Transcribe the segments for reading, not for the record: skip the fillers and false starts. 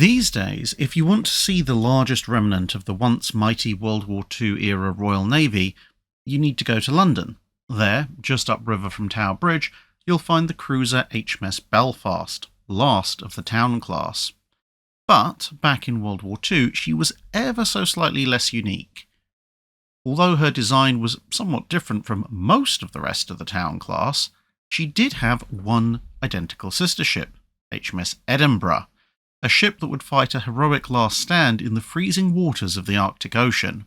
These days, if you want to see the largest remnant of the once mighty World War II era Royal Navy, you need to go to London. There, just upriver from Tower Bridge, you'll find the cruiser HMS Belfast, last of the Town class. But, back in World War II, she was ever so slightly less unique. Although her design was somewhat different from most of the rest of the Town class, she did have one identical sister ship, HMS Edinburgh, a ship that would fight a heroic last stand in the freezing waters of the Arctic Ocean.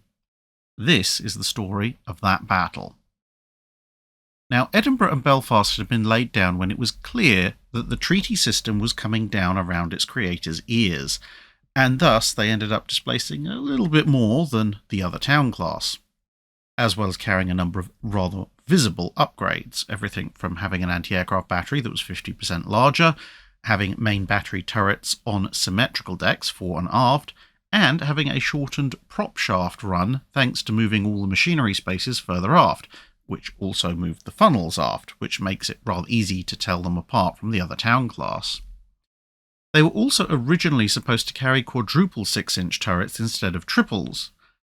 This is the story of that battle. Now, Edinburgh and Belfast had been laid down when it was clear that the treaty system was coming down around its creators' ears, and thus they ended up displacing a little bit more than the other Town class, as well as carrying a number of rather visible upgrades, everything from having an anti-aircraft battery that was 50% larger, having main battery turrets on symmetrical decks, fore and aft, and having a shortened prop shaft run thanks to moving all the machinery spaces further aft, which also moved the funnels aft, which makes it rather easy to tell them apart from the other Town class. They were also originally supposed to carry quadruple 6-inch turrets instead of triples,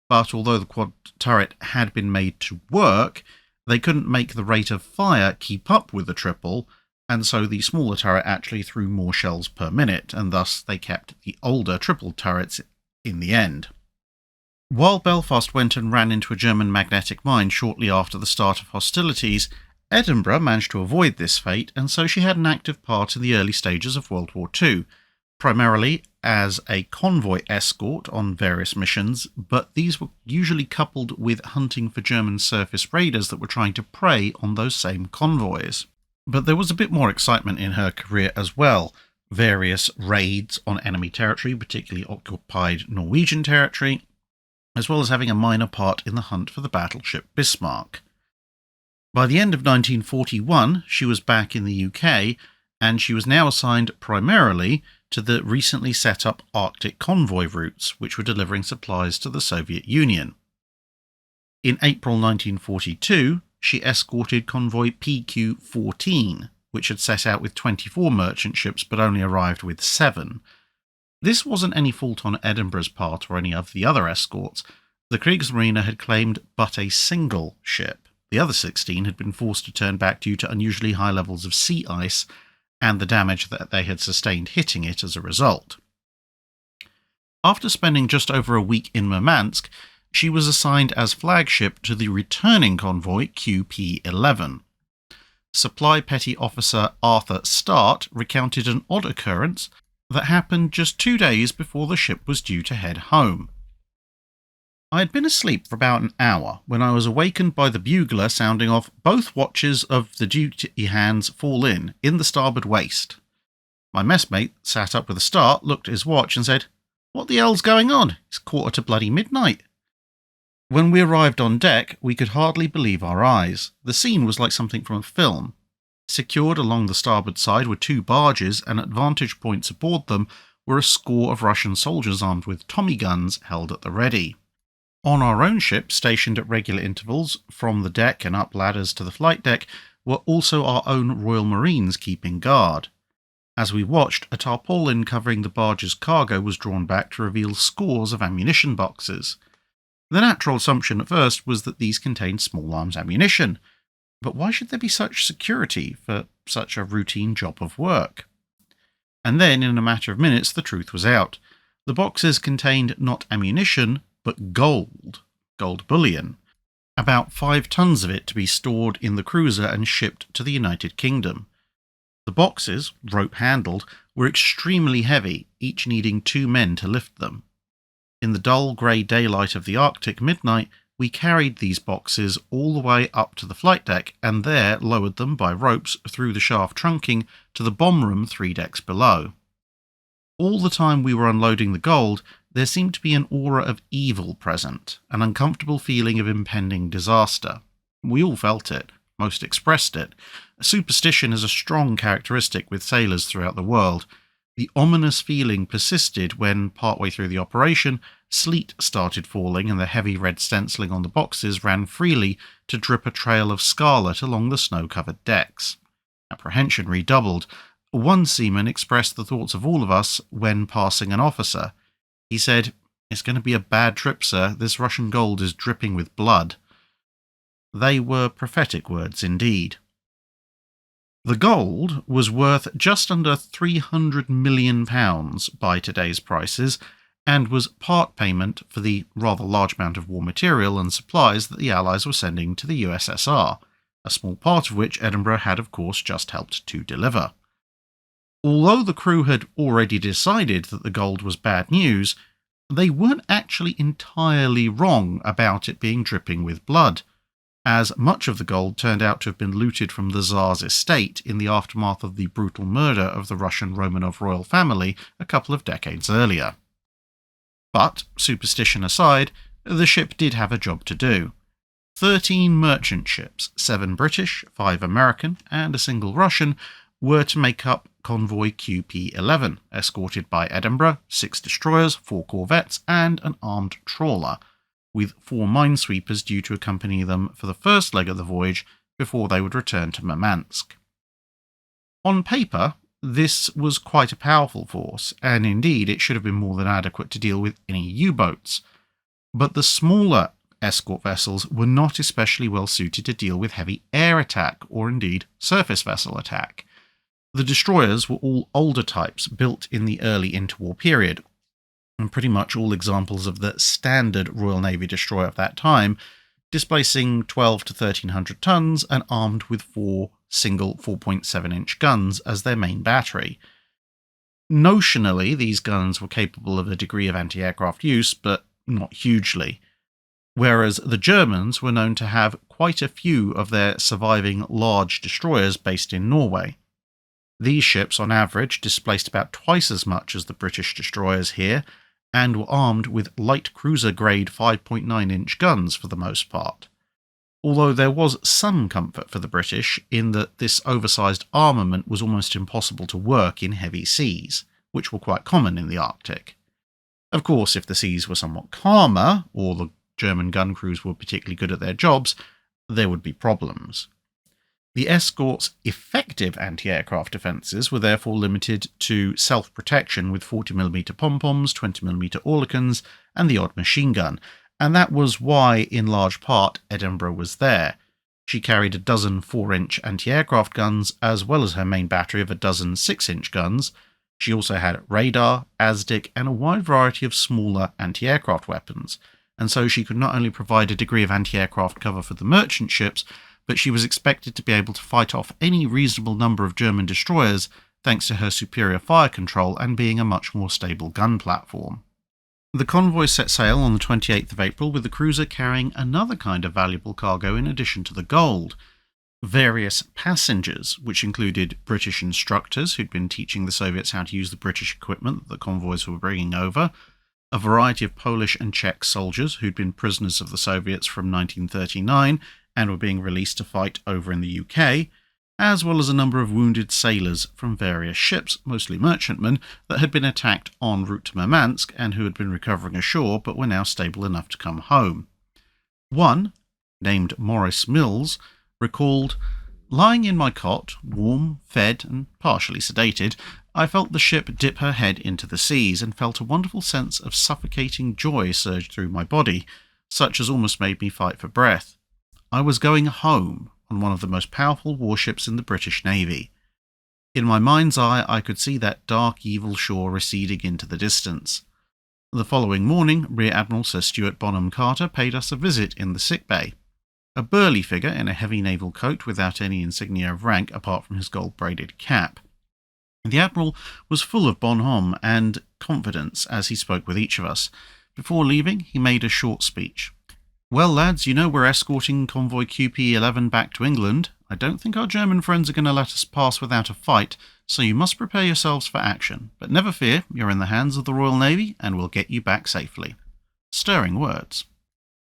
but although the quad turret had been made to work, they couldn't make the rate of fire keep up with the triple, and so the smaller turret actually threw more shells per minute, and thus they kept the older triple turrets in the end. While Belfast went and ran into a German magnetic mine shortly after the start of hostilities, Edinburgh managed to avoid this fate, and so she had an active part in the early stages of World War II, primarily as a convoy escort on various missions, but these were usually coupled with hunting for German surface raiders that were trying to prey on those same convoys. But there was a bit more excitement in her career as well. Various raids on enemy territory, particularly occupied Norwegian territory, as well as having a minor part in the hunt for the battleship Bismarck. By the end of 1941, she was back in the UK, and she was now assigned primarily to the recently set up Arctic convoy routes, which were delivering supplies to the Soviet Union. In April 1942, she escorted convoy PQ-14, which had set out with 24 merchant ships but only arrived with 7. This wasn't any fault on Edinburgh's part or any of the other escorts. The Kriegsmarine had claimed but a single ship. The other 16 had been forced to turn back due to unusually high levels of sea ice and the damage that they had sustained hitting it as a result. After spending just over a week in Murmansk, she was assigned as flagship to the returning convoy QP-11. Supply Petty Officer Arthur Start recounted an odd occurrence that happened just 2 days before the ship was due to head home. I had been asleep for about an hour when I was awakened by the bugler sounding off "Both watches of the duty hands fall in the starboard waist." My messmate sat up with a start, looked at his watch and said, "What the hell's going on? It's 1:45." When we arrived on deck, we could hardly believe our eyes. The scene was like something from a film. Secured along the starboard side were 2 barges, and at vantage points aboard them were a score of Russian soldiers armed with Tommy guns held at the ready. On our own ship, stationed at regular intervals from the deck and up ladders to the flight deck, were also our own Royal Marines keeping guard. As we watched, a tarpaulin covering the barge's cargo was drawn back to reveal scores of ammunition boxes. The natural assumption at first was that these contained small arms ammunition, but why should there be such security for such a routine job of work? And then, in a matter of minutes, the truth was out. The boxes contained not ammunition, but gold bullion, about 5 tons of it to be stored in the cruiser and shipped to the United Kingdom. The boxes, rope-handled, were extremely heavy, each needing 2 men to lift them. In the dull grey daylight of the Arctic midnight, we carried these boxes all the way up to the flight deck and there lowered them by ropes through the shaft trunking to the bomb room 3 decks below. All the time we were unloading the gold, there seemed to be an aura of evil present, an uncomfortable feeling of impending disaster. We all felt it, most expressed it. Superstition is a strong characteristic with sailors throughout the world. The ominous feeling persisted when, partway through the operation, sleet started falling and the heavy red stenciling on the boxes ran freely to drip a trail of scarlet along the snow-covered decks. Apprehension redoubled. One seaman expressed the thoughts of all of us when passing an officer. He said, "It's going to be a bad trip, sir. This Russian gold is dripping with blood." They were prophetic words indeed. The gold was worth just under £300 million by today's prices, and was part payment for the rather large amount of war material and supplies that the Allies were sending to the USSR, a small part of which Edinburgh had of course just helped to deliver. Although the crew had already decided that the gold was bad news, they weren't actually entirely wrong about it being dripping with blood, as much of the gold turned out to have been looted from the Tsar's estate in the aftermath of the brutal murder of the Russian Romanov royal family a couple of decades earlier. But, superstition aside, the ship did have a job to do. 13 merchant ships, 7 British, 5 American, and a single Russian, were to make up convoy QP-11, escorted by Edinburgh, 6 destroyers, 4 corvettes, and an armed trawler, with 4 minesweepers due to accompany them for the first leg of the voyage before they would return to Murmansk. On paper, this was quite a powerful force, and indeed it should have been more than adequate to deal with any U-boats. But the smaller escort vessels were not especially well suited to deal with heavy air attack, or indeed surface vessel attack. The destroyers were all older types built in the early interwar period, and pretty much all examples of the standard Royal Navy destroyer of that time, displacing 12 to 1300 tons and armed with 4 single 4.7-inch guns as their main battery. Notionally, these guns were capable of a degree of anti-aircraft use, but not hugely, whereas the Germans were known to have quite a few of their surviving large destroyers based in Norway. These ships, on average, displaced about twice as much as the British destroyers here, and were armed with light cruiser-grade 5.9-inch guns for the most part. Although there was some comfort for the British in that this oversized armament was almost impossible to work in heavy seas, which were quite common in the Arctic. Of course, if the seas were somewhat calmer, or the German gun crews were particularly good at their jobs, there would be problems. The escort's effective anti-aircraft defences were therefore limited to self-protection with 40mm pom-poms, 20mm Oerlikons, and the odd machine gun, and that was why, in large part, Edinburgh was there. She carried a dozen 4-inch anti-aircraft guns, as well as her main battery of a dozen 6-inch guns. She also had radar, ASDIC, and a wide variety of smaller anti-aircraft weapons, and so she could not only provide a degree of anti-aircraft cover for the merchant ships, but she was expected to be able to fight off any reasonable number of German destroyers thanks to her superior fire control and being a much more stable gun platform. The convoy set sail on the 28th of April with the cruiser carrying another kind of valuable cargo in addition to the gold. Various passengers, which included British instructors who'd been teaching the Soviets how to use the British equipment that the convoys were bringing over, a variety of Polish and Czech soldiers who'd been prisoners of the Soviets from 1939 and were being released to fight over in the UK, as well as a number of wounded sailors from various ships, mostly merchantmen, that had been attacked en route to Murmansk and who had been recovering ashore but were now stable enough to come home. One, named Maurice Mills, recalled, "Lying in my cot, warm, fed, and partially sedated, I felt the ship dip her head into the seas and felt a wonderful sense of suffocating joy surge through my body, such as almost made me fight for breath. I was going home on one of the most powerful warships in the British Navy. In my mind's eye, I could see that dark, evil shore receding into the distance." The following morning, Rear Admiral Sir Stuart Bonham Carter paid us a visit in the sickbay. A burly figure in a heavy naval coat without any insignia of rank apart from his gold-braided cap. The Admiral was full of bonhomie and confidence as he spoke with each of us. Before leaving, he made a short speech. "Well, lads, you know we're escorting convoy QP-11 back to England. I don't think our German friends are going to let us pass without a fight, so you must prepare yourselves for action. But never fear, you're in the hands of the Royal Navy, and we'll get you back safely." Stirring words.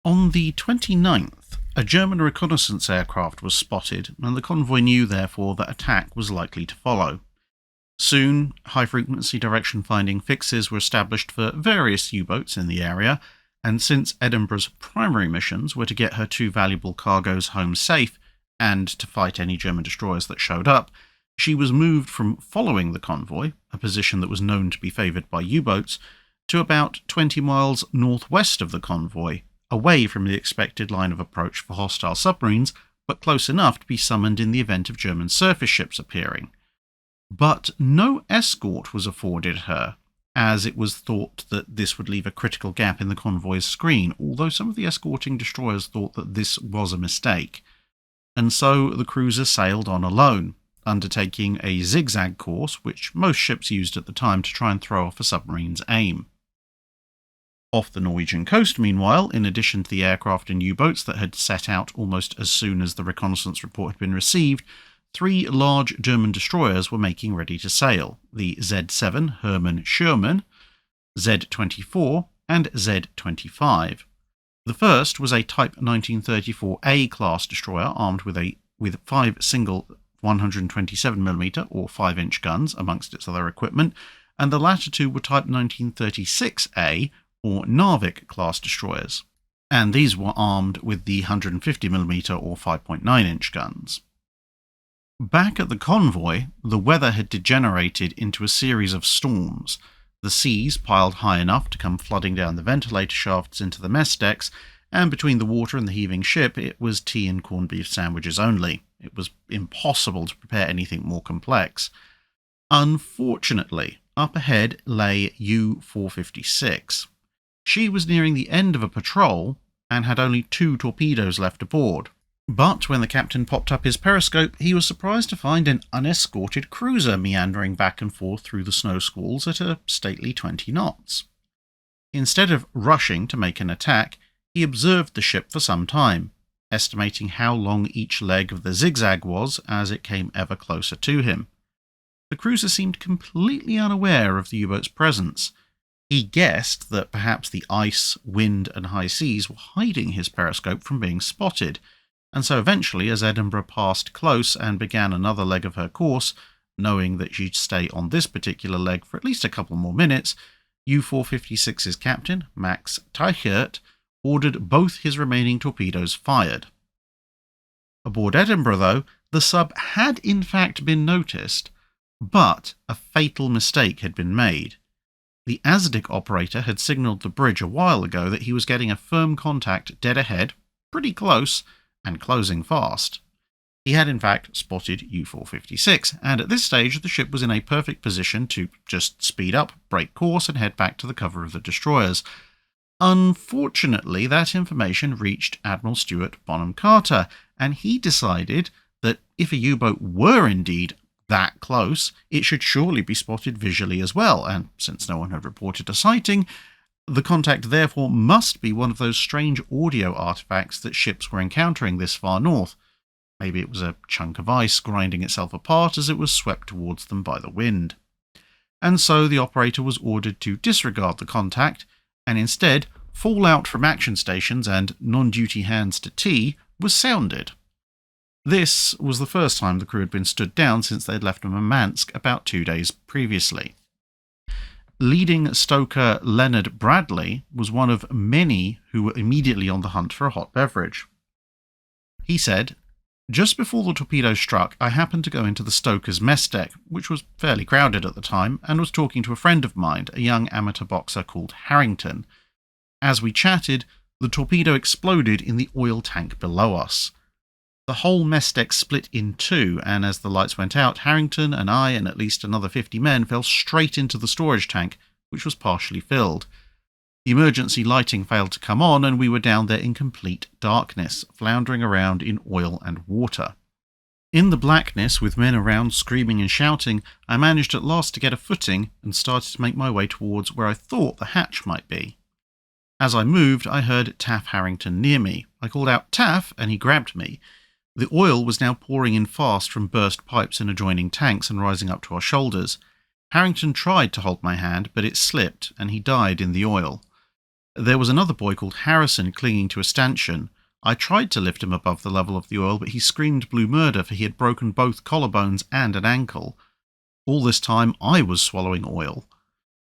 On the 29th, a German reconnaissance aircraft was spotted, and the convoy knew, therefore, that attack was likely to follow. Soon, high-frequency direction-finding fixes were established for various U-boats in the area, and since Edinburgh's primary missions were to get her 2 valuable cargoes home safe and to fight any German destroyers that showed up, She was moved from following the convoy, a position that was known to be favoured by U-boats, to about 20 miles northwest of the convoy, away from the expected line of approach for hostile submarines, but close enough to be summoned in the event of German surface ships appearing. But no escort was afforded her, as it was thought that this would leave a critical gap in the convoy's screen, although some of the escorting destroyers thought that this was a mistake. And so the cruiser sailed on alone, undertaking a zigzag course which most ships used at the time to try and throw off a submarine's aim. Off the Norwegian coast, meanwhile, in addition to the aircraft and U-boats that had set out almost as soon as the reconnaissance report had been received, 3 large German destroyers were making ready to sail: the Z7 Hermann Schürmann, Z24 and Z25. The first was a Type 1934A class destroyer armed with 5 single 127mm or 5-inch guns amongst its other equipment, and the latter 2 were Type 1936A or Narvik class destroyers, and these were armed with the 150mm or 5.9-inch guns. Back at the convoy, the weather had degenerated into a series of storms. The seas piled high enough to come flooding down the ventilator shafts into the mess decks, and between the water and the heaving ship, it was tea and corned beef sandwiches only. It was impossible to prepare anything more complex. Unfortunately, up ahead lay U-456. She was nearing the end of a patrol and had only 2 torpedoes left aboard. But when the captain popped up his periscope, he was surprised to find an unescorted cruiser meandering back and forth through the snow squalls at a stately 20 knots. Instead of rushing to make an attack, he observed the ship for some time, estimating how long each leg of the zigzag was as it came ever closer to him. The cruiser seemed completely unaware of the U-boat's presence. He guessed that perhaps the ice, wind and high seas were hiding his periscope from being spotted, and so eventually, as Edinburgh passed close and began another leg of her course, knowing that she'd stay on this particular leg for at least a couple more minutes, U-456's captain, Max Teichert, ordered both his remaining torpedoes fired. Aboard Edinburgh, though, the sub had in fact been noticed, but a fatal mistake had been made. The ASDIC operator had signalled the bridge a while ago that he was getting a firm contact dead ahead, pretty close, and closing fast. He had in fact spotted U-456, and at this stage the ship was in a perfect position to just speed up, break course, and head back to the cover of the destroyers. Unfortunately, that information reached Admiral Stuart Bonham Carter, and he decided that if a U-boat were indeed that close, it should surely be spotted visually as well, and since no one had reported a sighting, the contact therefore must be one of those strange audio artifacts that ships were encountering this far north. Maybe it was a chunk of ice grinding itself apart as it was swept towards them by the wind. And so the operator was ordered to disregard the contact, and instead fall out from action stations and non-duty hands to tea was sounded. This was the first time the crew had been stood down since they had left Murmansk about 2 days previously. Leading stoker Leonard Bradley was one of many who were immediately on the hunt for a hot beverage. He said, "Just before the torpedo struck, I happened to go into the stoker's mess deck, which was fairly crowded at the time, and was talking to a friend of mine, a young amateur boxer called Harrington. As we chatted, the torpedo exploded in the oil tank below us. The whole mess deck split in 2, and as the lights went out, Harrington and I and at least another 50 men fell straight into the storage tank, which was partially filled. The emergency lighting failed to come on, and we were down there in complete darkness, floundering around in oil and water. In the blackness, with men around screaming and shouting, I managed at last to get a footing and started to make my way towards where I thought the hatch might be. As I moved, I heard Taff Harrington near me. I called out, 'Taff,' and he grabbed me. The oil was now pouring in fast from burst pipes in adjoining tanks and rising up to our shoulders. Harrington tried to hold my hand, but it slipped, and he died in the oil. There was another boy called Harrison clinging to a stanchion. I tried to lift him above the level of the oil, but he screamed blue murder, for he had broken both collarbones and an ankle. All this time I was swallowing oil.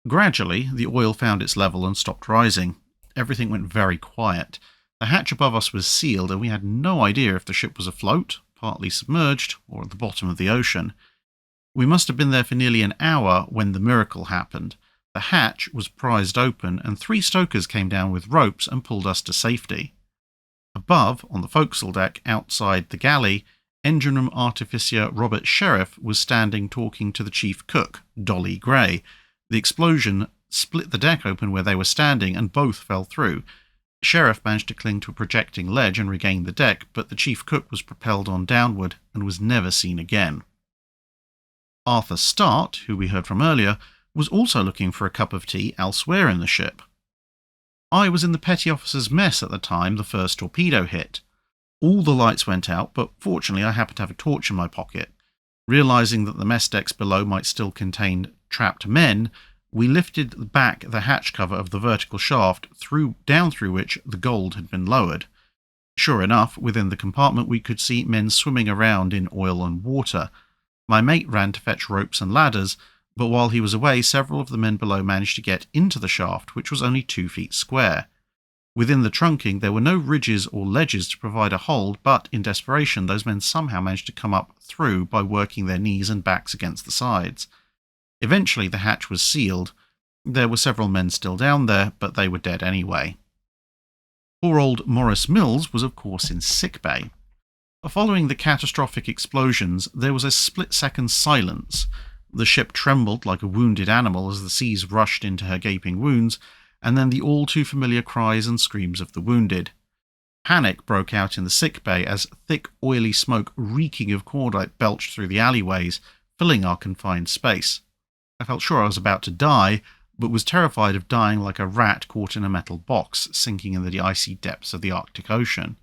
Gradually, the oil found its level and stopped rising. Everything went very quiet. The hatch above us was sealed, and we had no idea if the ship was afloat, partly submerged, or at the bottom of the ocean. We must have been there for nearly an hour when the miracle happened. The hatch was prized open and 3 stokers came down with ropes and pulled us to safety. Above, on the forecastle deck outside the galley, engine room artificer Robert Sheriff was standing talking to the chief cook, Dolly Gray. The explosion split the deck open where they were standing and both fell through. Sheriff managed to cling to a projecting ledge and regain the deck, but the chief cook was propelled on downward and was never seen again. Arthur Start, who we heard from earlier, was also looking for a cup of tea elsewhere in the ship. I was in the petty officer's mess at the time the first torpedo hit. All the lights went out, but fortunately I happened to have a torch in my pocket. Realizing that the mess decks below might still contain trapped men, we lifted back the hatch cover of the vertical shaft down through which the gold had been lowered. Sure enough, within the compartment we could see men swimming around in oil and water. My mate ran to fetch ropes and ladders, but while he was away, several of the men below managed to get into the shaft, which was only 2 feet square. Within the trunking, there were no ridges or ledges to provide a hold, but in desperation, those men somehow managed to come up through by working their knees and backs against the sides. Eventually, the hatch was sealed. There were several men still down there, but they were dead anyway. Poor old Maurice Mills was, of course, in sickbay. Following the catastrophic explosions, there was a split-second silence. The ship trembled like a wounded animal as the seas rushed into her gaping wounds, and then the all-too-familiar cries and screams of the wounded. Panic broke out in the sick bay as thick, oily smoke reeking of cordite belched through the alleyways, filling our confined space. I felt sure I was about to die, but was terrified of dying like a rat caught in a metal box, sinking in the icy depths of the Arctic Ocean.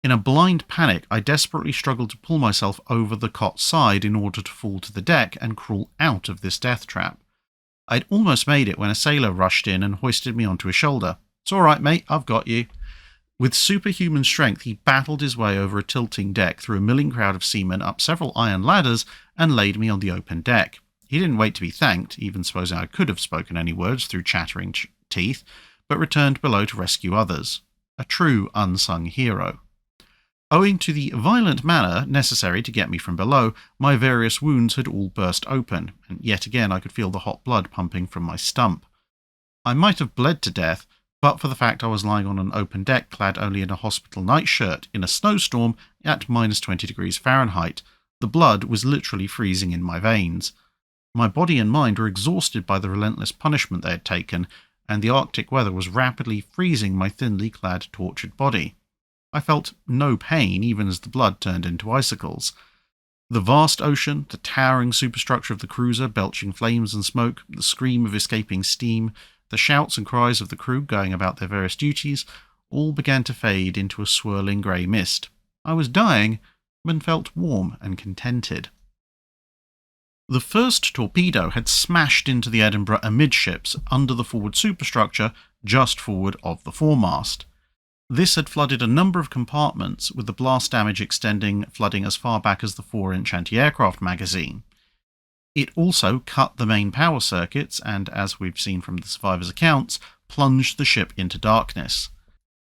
In a blind panic, I desperately struggled to pull myself over the cot side in order to fall to the deck and crawl out of this death trap. I'd almost made it when a sailor rushed in and hoisted me onto his shoulder. "It's all right, mate, I've got you." With superhuman strength, he battled his way over a tilting deck through a milling crowd of seamen, up several iron ladders, and laid me on the open deck. He didn't wait to be thanked, even supposing I could have spoken any words through chattering teeth, but returned below to rescue others. A true unsung hero. Owing to the violent manner necessary to get me from below, my various wounds had all burst open, and yet again I could feel the hot blood pumping from my stump. I might have bled to death, but for the fact I was lying on an open deck clad only in a hospital nightshirt in a snowstorm at -20°F. The blood was literally freezing in my veins. My body and mind were exhausted by the relentless punishment they had taken, and the Arctic weather was rapidly freezing my thinly clad, tortured body. I felt no pain, even as the blood turned into icicles. The vast ocean, the towering superstructure of the cruiser belching flames and smoke, the scream of escaping steam, the shouts and cries of the crew going about their various duties, all began to fade into a swirling grey mist. I was dying, but felt warm and contented. The first torpedo had smashed into the Edinburgh amidships under the forward superstructure just forward of the foremast. This had flooded a number of compartments, with the blast damage flooding as far back as the 4-inch anti-aircraft magazine. It also cut the main power circuits and, as we've seen from the survivors' accounts, plunged the ship into darkness.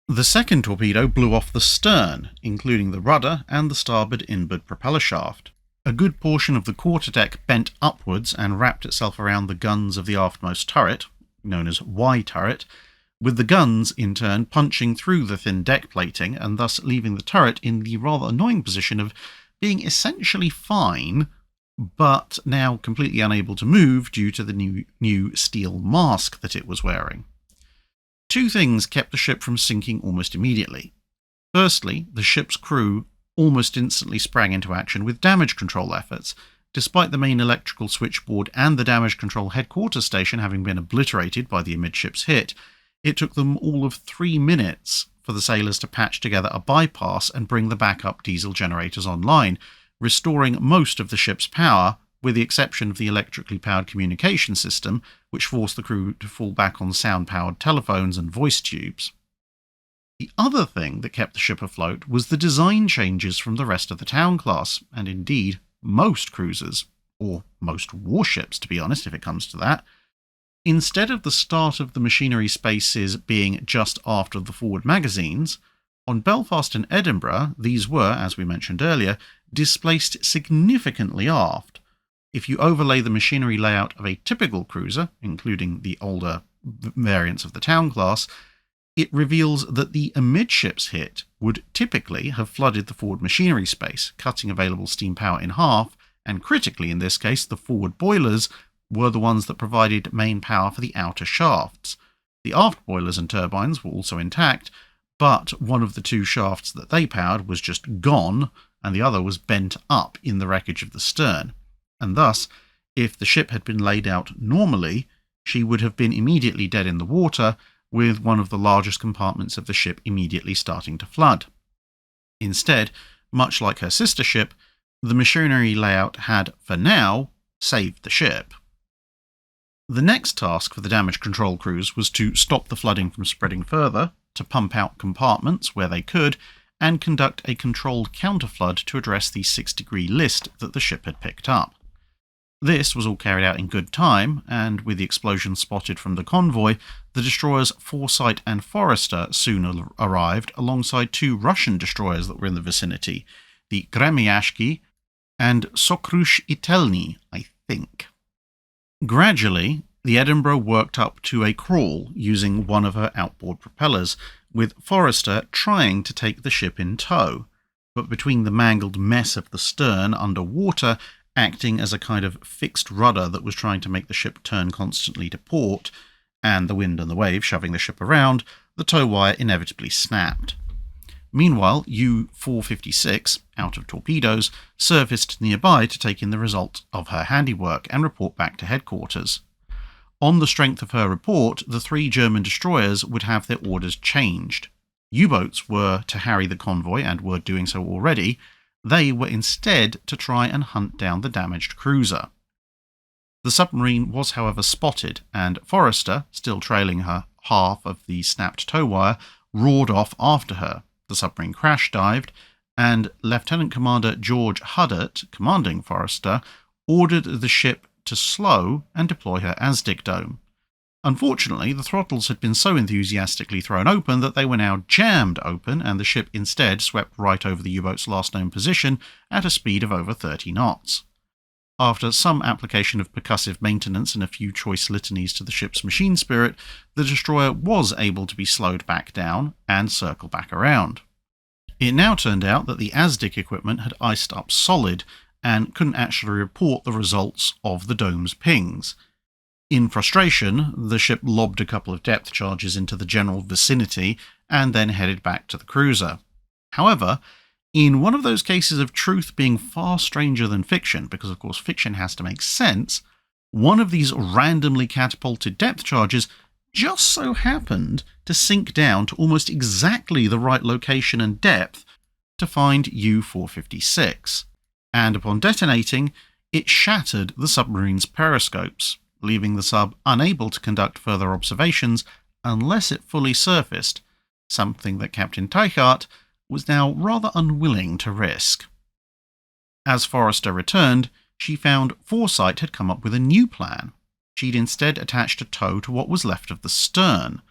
The second torpedo blew off the stern, including the rudder and the starboard inboard propeller shaft. A good portion of the quarterdeck bent upwards and wrapped itself around the guns of the aftmost turret, known as Y turret, with the guns, in turn, punching through the thin deck plating and thus leaving the turret in the rather annoying position of being essentially fine, but now completely unable to move due to the new steel mask that it was wearing. Two things kept the ship from sinking almost immediately. Firstly, the ship's crew almost instantly sprang into action with damage control efforts. Despite the main electrical switchboard and the damage control headquarters station having been obliterated by the amidships hit, it took them all of 3 minutes for the sailors to patch together a bypass and bring the backup diesel generators online, restoring most of the ship's power, with the exception of the electrically powered communication system, which forced the crew to fall back on sound-powered telephones and voice tubes. The other thing that kept the ship afloat was the design changes from the rest of the Town class, and indeed most cruisers, or most warships to be honest if it comes to that. Instead of the start of the machinery spaces being just after the forward magazines, on Belfast and Edinburgh these were, as we mentioned earlier, displaced significantly aft. If you overlay the machinery layout of a typical cruiser, including the older variants of the Town class, it reveals that the amidships hit would typically have flooded the forward machinery space, cutting available steam power in half, and critically in this case, the forward boilers were the ones that provided main power for the outer shafts. The aft boilers and turbines were also intact, but one of the two shafts that they powered was just gone, and the other was bent up in the wreckage of the stern. And thus, if the ship had been laid out normally, she would have been immediately dead in the water, with one of the largest compartments of the ship immediately starting to flood. Instead, much like her sister ship, the machinery layout had, for now, saved the ship. The next task for the damage control crews was to stop the flooding from spreading further, to pump out compartments where they could, and conduct a controlled counterflood to address the 6-degree list that the ship had picked up. This was all carried out in good time, and with the explosion spotted from the convoy, the destroyers Foresight and Forester soon arrived alongside two Russian destroyers that were in the vicinity, the Gremiashki and Sokrush Itelny, I think. Gradually, the Edinburgh worked up to a crawl using one of her outboard propellers, with Forester trying to take the ship in tow, but between the mangled mess of the stern under water acting as a kind of fixed rudder that was trying to make the ship turn constantly to port, and the wind and the wave shoving the ship around, the tow wire inevitably snapped. Meanwhile, U-456, out of torpedoes, surfaced nearby to take in the result of her handiwork and report back to headquarters. On the strength of her report, the three German destroyers would have their orders changed. U-boats were to harry the convoy and were doing so already. They were instead to try and hunt down the damaged cruiser. The submarine was, however, spotted, and Forester, still trailing her half of the snapped tow wire, roared off after her. The submarine crash dived, and Lieutenant Commander George Huddart, commanding Forester, ordered the ship to slow and deploy her ASDIC dome. Unfortunately, the throttles had been so enthusiastically thrown open that they were now jammed open, and the ship instead swept right over the U-boat's last known position at a speed of over 30 knots. After some application of percussive maintenance and a few choice litanies to the ship's machine spirit, the destroyer was able to be slowed back down and circle back around. It now turned out that the ASDIC equipment had iced up solid and couldn't actually report the results of the dome's pings. In frustration, the ship lobbed a couple of depth charges into the general vicinity and then headed back to the cruiser. However, in one of those cases of truth being far stranger than fiction, because of course fiction has to make sense, one of these randomly catapulted depth charges just so happened to sink down to almost exactly the right location and depth to find U-456, and upon detonating, it shattered the submarine's periscopes, leaving the sub unable to conduct further observations unless it fully surfaced, something that Captain Teichart was now rather unwilling to risk. As Forester returned, she found Foresight had come up with a new plan. She'd instead attached a tow to what was left of the stern,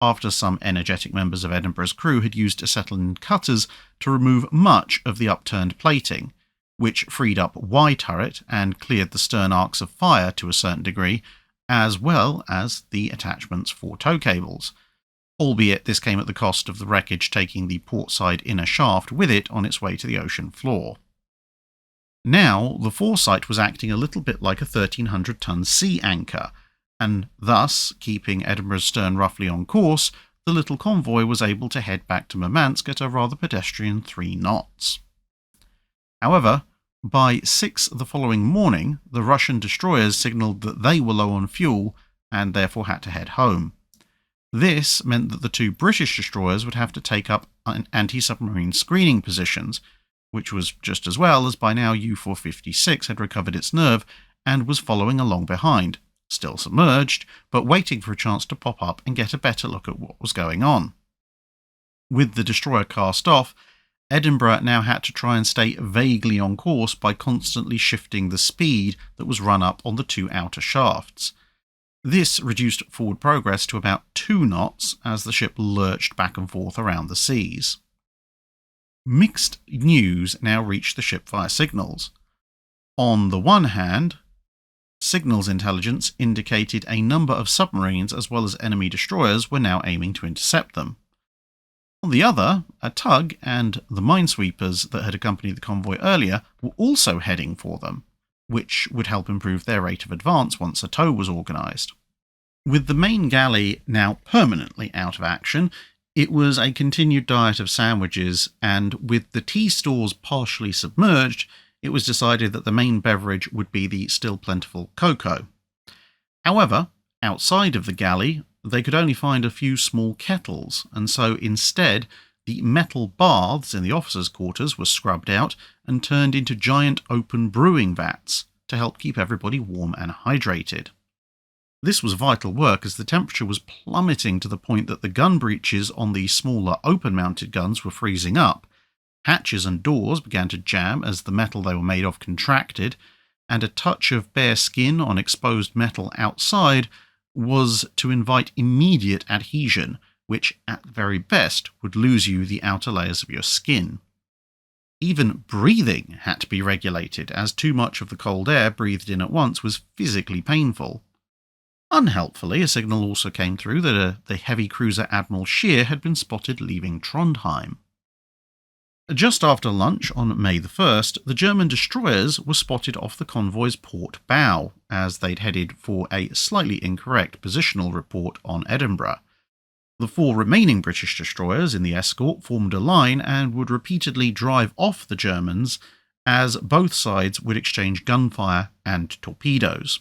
after some energetic members of Edinburgh's crew had used acetylene cutters to remove much of the upturned plating, which freed up Y-turret and cleared the stern arcs of fire to a certain degree, as well as the attachments for tow cables, albeit this came at the cost of the wreckage taking the portside inner shaft with it on its way to the ocean floor. Now, the Foresight was acting a little bit like a 1,300-ton sea anchor, and thus, keeping Edinburgh's stern roughly on course, the little convoy was able to head back to Murmansk at a rather pedestrian 3 knots. However, by 6 the following morning, the Russian destroyers signalled that they were low on fuel and therefore had to head home. This meant that the 2 British destroyers would have to take up anti-submarine screening positions, which was just as well, as by now U-456 had recovered its nerve and was following along behind, still submerged, but waiting for a chance to pop up and get a better look at what was going on. With the destroyer cast off, Edinburgh now had to try and stay vaguely on course by constantly shifting the speed that was run up on the 2 outer shafts. This reduced forward progress to about 2 knots as the ship lurched back and forth around the seas. Mixed news now reached the ship via signals. On the one hand, signals intelligence indicated a number of submarines as well as enemy destroyers were now aiming to intercept them. On the other, a tug and the minesweepers that had accompanied the convoy earlier were also heading for them, which would help improve their rate of advance once a tow was organised. With the main galley now permanently out of action, it was a continued diet of sandwiches, and with the tea stores partially submerged, it was decided that the main beverage would be the still plentiful cocoa. However, outside of the galley, they could only find a few small kettles, and so instead, the metal baths in the officers' quarters were scrubbed out and turned into giant open brewing vats to help keep everybody warm and hydrated. This was vital work as the temperature was plummeting to the point that the gun breeches on the smaller open-mounted guns were freezing up. Hatches and doors began to jam as the metal they were made of contracted, and a touch of bare skin on exposed metal outside was to invite immediate adhesion, which at the very best would lose you the outer layers of your skin. Even breathing had to be regulated, as too much of the cold air breathed in at once was physically painful. Unhelpfully, a signal also came through that the heavy cruiser Admiral Scheer had been spotted leaving Trondheim. Just after lunch on May the 1st, the German destroyers were spotted off the convoy's port bow, as they'd headed for a slightly incorrect positional report on Edinburgh. The 4 remaining British destroyers in the escort formed a line and would repeatedly drive off the Germans, as both sides would exchange gunfire and torpedoes.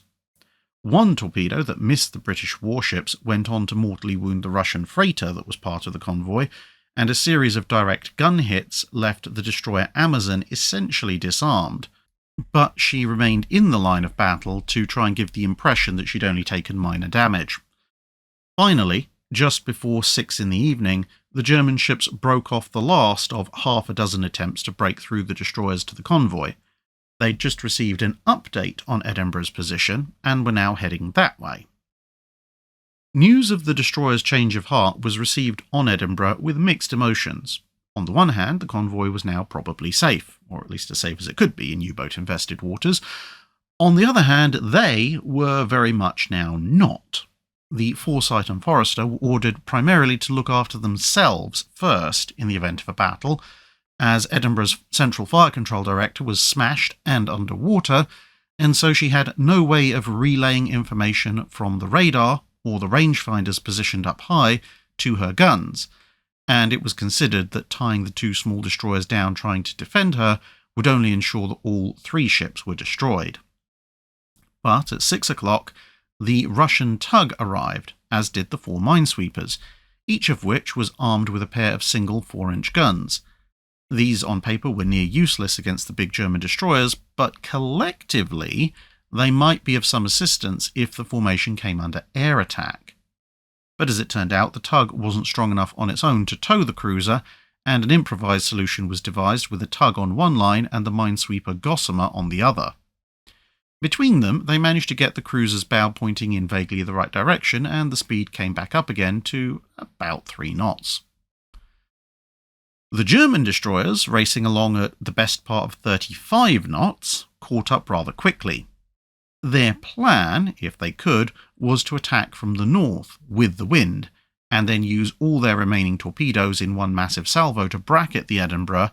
One torpedo that missed the British warships went on to mortally wound the Russian freighter that was part of the convoy, and a series of direct gun hits left the destroyer Amazon essentially disarmed, but she remained in the line of battle to try and give the impression that she'd only taken minor damage. Finally, just before 6 in the evening, the German ships broke off the last of half a dozen attempts to break through the destroyers to the convoy. They'd just received an update on Edinburgh's position and were now heading that way. News of the destroyer's change of heart was received on Edinburgh with mixed emotions. On the one hand, the convoy was now probably safe, or at least as safe as it could be in U-boat-infested waters. On the other hand, they were very much now not. The Forsyth and Forrester were ordered primarily to look after themselves first in the event of a battle, as Edinburgh's central fire control director was smashed and underwater, and so she had no way of relaying information from the radar or the rangefinders positioned up high to her guns, and it was considered that tying the 2 small destroyers down trying to defend her would only ensure that all 3 ships were destroyed. But at 6 o'clock, the Russian tug arrived, as did the 4 minesweepers, each of which was armed with a pair of single 4-inch guns. These on paper were near useless against the big German destroyers, but collectively they might be of some assistance if the formation came under air attack. But as it turned out, the tug wasn't strong enough on its own to tow the cruiser, and an improvised solution was devised with the tug on one line and the minesweeper Gossamer on the other. Between them, they managed to get the cruiser's bow pointing in vaguely the right direction, and the speed came back up again to about 3 knots. The German destroyers, racing along at the best part of 35 knots, caught up rather quickly. Their plan, if they could, was to attack from the north with the wind, and then use all their remaining torpedoes in one massive salvo to bracket the Edinburgh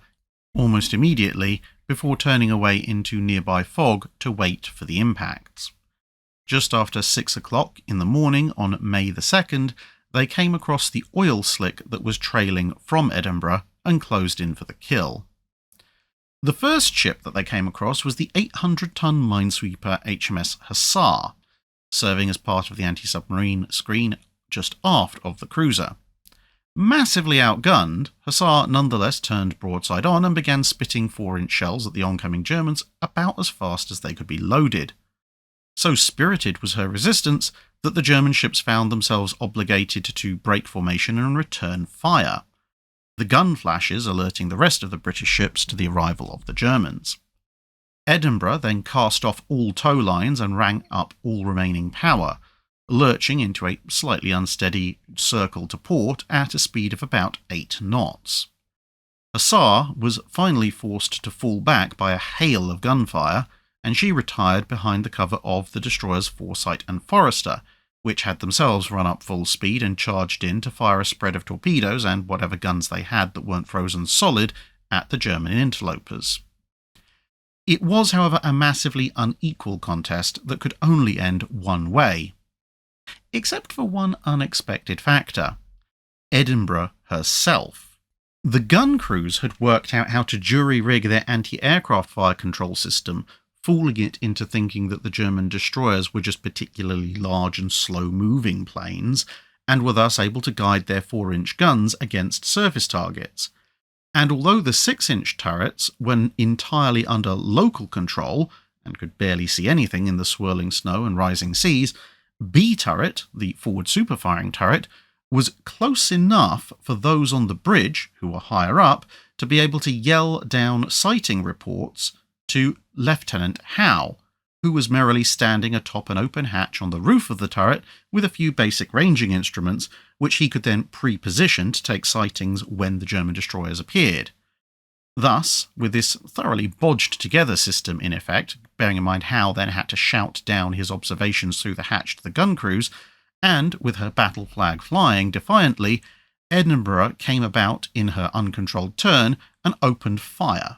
almost immediately before turning away into nearby fog to wait for the impacts. Just after 6 o'clock in the morning on May the 2nd, they came across the oil slick that was trailing from Edinburgh and closed in for the kill. The first ship that they came across was the 800-ton minesweeper HMS Hussar, serving as part of the anti-submarine screen just aft of the cruiser. Massively outgunned, Hussar nonetheless turned broadside on and began spitting 4-inch shells at the oncoming Germans about as fast as they could be loaded. So spirited was her resistance that the German ships found themselves obligated to break formation and return fire, the gun flashes alerting the rest of the British ships to the arrival of the Germans. Edinburgh then cast off all tow lines and rang up all remaining power, lurching into a slightly unsteady circle to port at a speed of about 8 knots. Hussar was finally forced to fall back by a hail of gunfire, and she retired behind the cover of the destroyers Foresight and Forester, which had themselves run up full speed and charged in to fire a spread of torpedoes and whatever guns they had that weren't frozen solid at the German interlopers. It was, however, a massively unequal contest that could only end one way. Except for one unexpected factor: Edinburgh herself. The gun crews had worked out how to jury-rig their anti-aircraft fire control system, fooling it into thinking that the German destroyers were just particularly large and slow-moving planes, and were thus able to guide their 4-inch guns against surface targets. And although the 6-inch turrets were entirely under local control, and could barely see anything in the swirling snow and rising seas, B turret, the forward superfiring turret, was close enough for those on the bridge, who were higher up, to be able to yell down sighting reports to Lieutenant Howe, who was merrily standing atop an open hatch on the roof of the turret with a few basic ranging instruments, which he could then pre-position to take sightings when the German destroyers appeared. Thus, with this thoroughly bodged-together system in effect, bearing in mind Howe then had to shout down his observations through the hatch to the gun crews, and with her battle flag flying defiantly, Edinburgh came about in her uncontrolled turn and opened fire.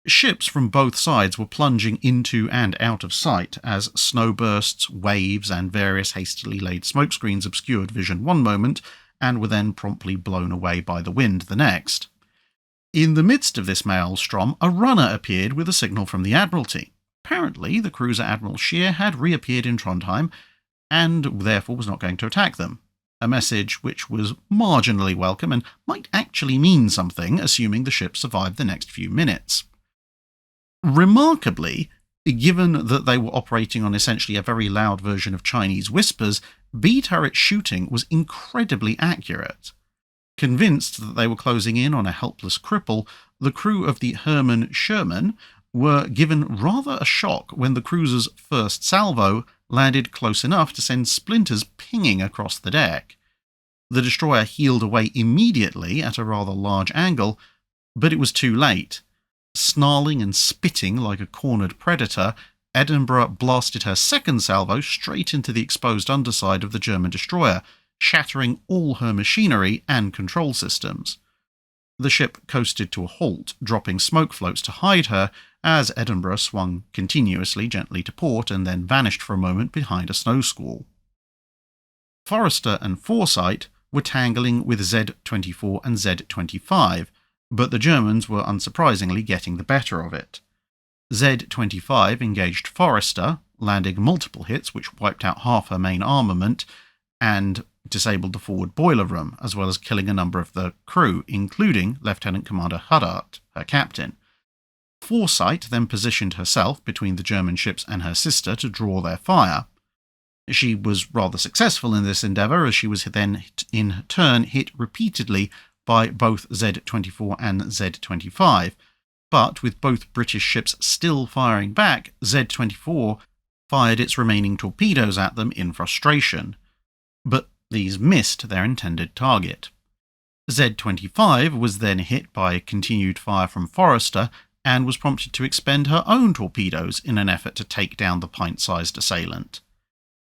Ships from both sides were plunging into and out of sight as snowbursts, waves, and various hastily laid smokescreens obscured vision one moment and were then promptly blown away by the wind the next. In the midst of this maelstrom, a runner appeared with a signal from the Admiralty. Apparently, the cruiser Admiral Scheer had reappeared in Trondheim and therefore was not going to attack them. A message which was marginally welcome and might actually mean something, assuming the ship survived the next few minutes. Remarkably, given that they were operating on essentially a very loud version of Chinese whispers, B-turret shooting was incredibly accurate. Convinced that they were closing in on a helpless cripple, the crew of the Hermann Sherman were given rather a shock when the cruiser's first salvo landed close enough to send splinters pinging across the deck. The destroyer heeled away immediately at a rather large angle, but it was too late. Snarling and spitting like a cornered predator, Edinburgh blasted her second salvo straight into the exposed underside of the German destroyer, shattering all her machinery and control systems. The ship coasted to a halt, dropping smoke floats to hide her, as Edinburgh swung continuously gently to port and then vanished for a moment behind a snow squall. Forester and Foresight were tangling with Z-24 and Z-25, but the Germans were unsurprisingly getting the better of it. Z-25 engaged Forester, landing multiple hits which wiped out half her main armament and disabled the forward boiler room, as well as killing a number of the crew, including Lieutenant Commander Huddart, her captain. Foresight then positioned herself between the German ships and her sister to draw their fire. She was rather successful in this endeavour, as she was then in turn hit repeatedly by both Z-24 and Z-25, but with both British ships still firing back, Z-24 fired its remaining torpedoes at them in frustration. But these missed their intended target. Z-25 was then hit by continued fire from Forester and was prompted to expend her own torpedoes in an effort to take down the pint-sized assailant.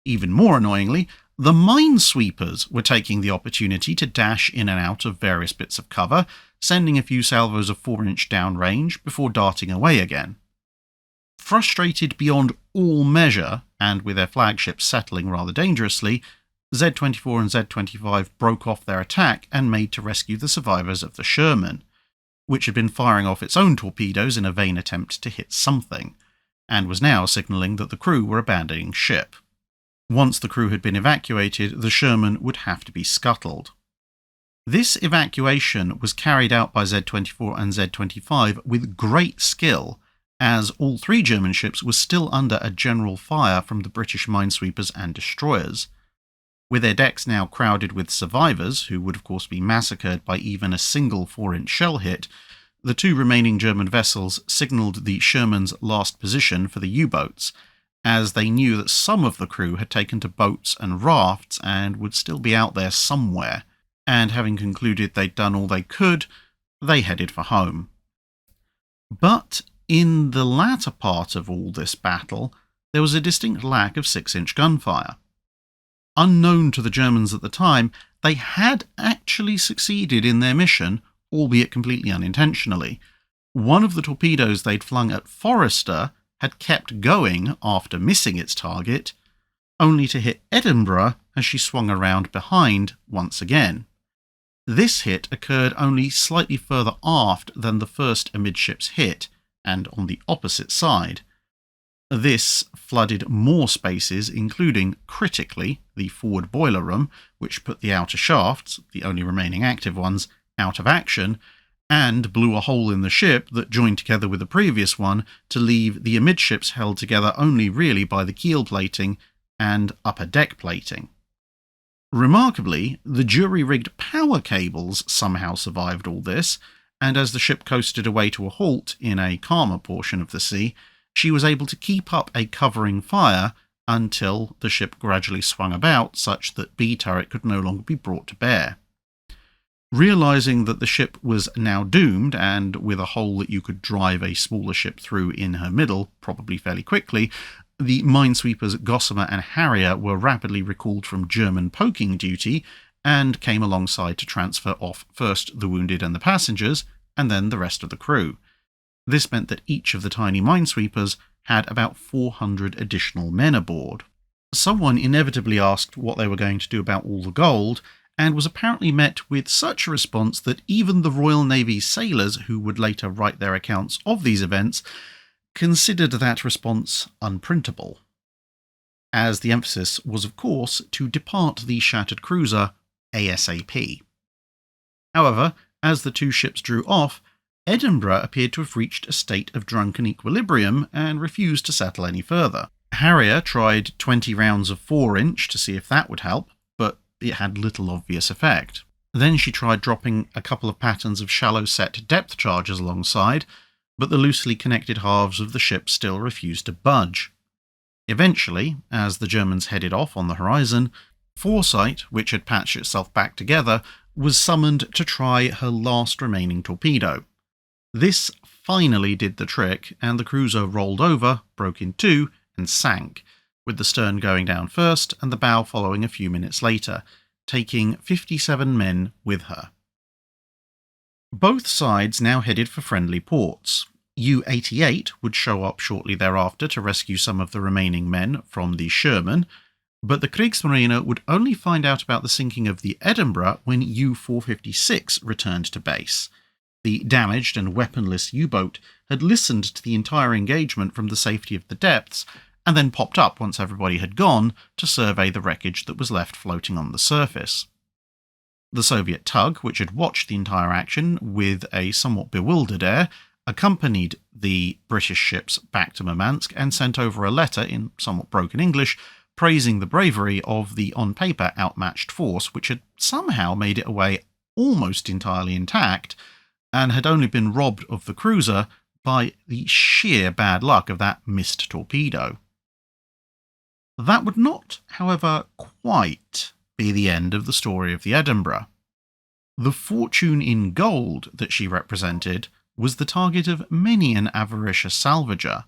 Even more annoyingly, the minesweepers were taking the opportunity to dash in and out of various bits of cover, sending a few salvos of 4-inch downrange before darting away again. Frustrated beyond all measure, and with their flagships settling rather dangerously, Z-24 and Z-25 broke off their attack and made to rescue the survivors of the Sherman, which had been firing off its own torpedoes in a vain attempt to hit something, and was now signalling that the crew were abandoning ship. Once the crew had been evacuated, the Sherman would have to be scuttled. This evacuation was carried out by Z-24 and Z-25 with great skill, as all three German ships were still under a general fire from the British minesweepers and destroyers. With their decks now crowded with survivors, who would of course be massacred by even a single 4-inch shell hit, the two remaining German vessels signalled the Sherman's last position for the U-boats, as they knew that some of the crew had taken to boats and rafts and would still be out there somewhere, and having concluded they'd done all they could, they headed for home. But in the latter part of all this battle, there was a distinct lack of 6-inch gunfire. Unknown to the Germans at the time, they had actually succeeded in their mission, albeit completely unintentionally. One of the torpedoes they'd flung at Forrester had kept going after missing its target, only to hit Edinburgh as she swung around behind once again. This hit occurred only slightly further aft than the first amidships hit, and on the opposite side. This flooded more spaces, including, critically, the forward boiler room, which put the outer shafts, the only remaining active ones, out of action, and blew a hole in the ship that joined together with the previous one to leave the amidships held together only really by the keel plating and upper deck plating. Remarkably, the jury-rigged power cables somehow survived all this, and as the ship coasted away to a halt in a calmer portion of the sea, she was able to keep up a covering fire until the ship gradually swung about such that B turret could no longer be brought to bear. Realising that the ship was now doomed, and with a hole that you could drive a smaller ship through in her middle, probably fairly quickly, the minesweepers Gossamer and Harrier were rapidly recalled from German poking duty and came alongside to transfer off first the wounded and the passengers, and then the rest of the crew. This meant that each of the tiny minesweepers had about 400 additional men aboard. Someone inevitably asked what they were going to do about all the gold, and was apparently met with such a response that even the Royal Navy sailors who would later write their accounts of these events considered that response unprintable, as the emphasis was, of course, to depart the shattered cruiser ASAP. However, as the two ships drew off, Edinburgh appeared to have reached a state of drunken equilibrium and refused to settle any further. Harrier tried 20 rounds of 4-inch to see if that would help, but it had little obvious effect. Then she tried dropping a couple of patterns of shallow-set depth charges alongside, but the loosely connected halves of the ship still refused to budge. Eventually, as the Germans headed off on the horizon, Foresight, which had patched itself back together, was summoned to try her last remaining torpedo. This finally did the trick, and the cruiser rolled over, broke in two, and sank, with the stern going down first and the bow following a few minutes later, taking 57 men with her. Both sides now headed for friendly ports. U-88 would show up shortly thereafter to rescue some of the remaining men from the Sherman, but the Kriegsmarine would only find out about the sinking of the Edinburgh when U-456 returned to base. The damaged and weaponless U-boat had listened to the entire engagement from the safety of the depths, and then popped up once everybody had gone to survey the wreckage that was left floating on the surface. The Soviet tug, which had watched the entire action with a somewhat bewildered air, accompanied the British ships back to Murmansk and sent over a letter in somewhat broken English praising the bravery of the on-paper outmatched force, which had somehow made it away almost entirely intact and had only been robbed of the cruiser by the sheer bad luck of that missed torpedo. That would not, however, quite be the end of the story of the Edinburgh. The fortune in gold that she represented was the target of many an avaricious salvager,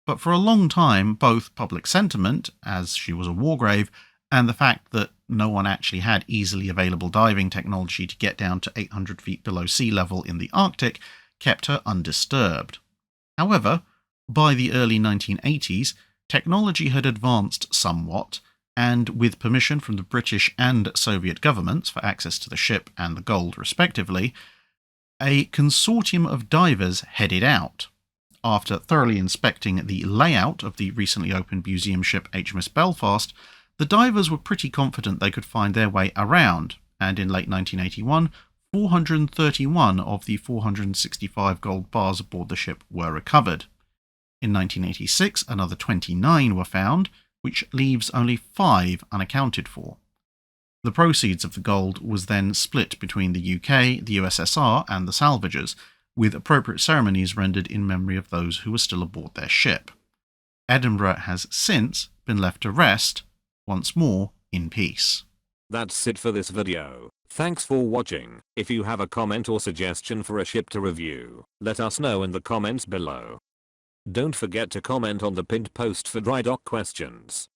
but for a long time both public sentiment, as she was a war grave, and the fact that no one actually had easily available diving technology to get down to 800 feet below sea level in the Arctic kept her undisturbed. However, by the early 1980s, technology had advanced somewhat, and with permission from the British and Soviet governments for access to the ship and the gold respectively, a consortium of divers headed out. After thoroughly inspecting the layout of the recently opened museum ship HMS Belfast, the divers were pretty confident they could find their way around, and in late 1981, 431 of the 465 gold bars aboard the ship were recovered. In 1986, another 29 were found, which leaves only 5 unaccounted for. The proceeds of the gold was then split between the UK, the USSR, and the salvagers, with appropriate ceremonies rendered in memory of those who were still aboard their ship. Edinburgh has since been left to rest, once more, in peace. That's it for this video. Thanks for watching. If you have a comment or suggestion for a ship to review, let us know in the comments below. Don't forget to comment on the pinned post for dry dock questions.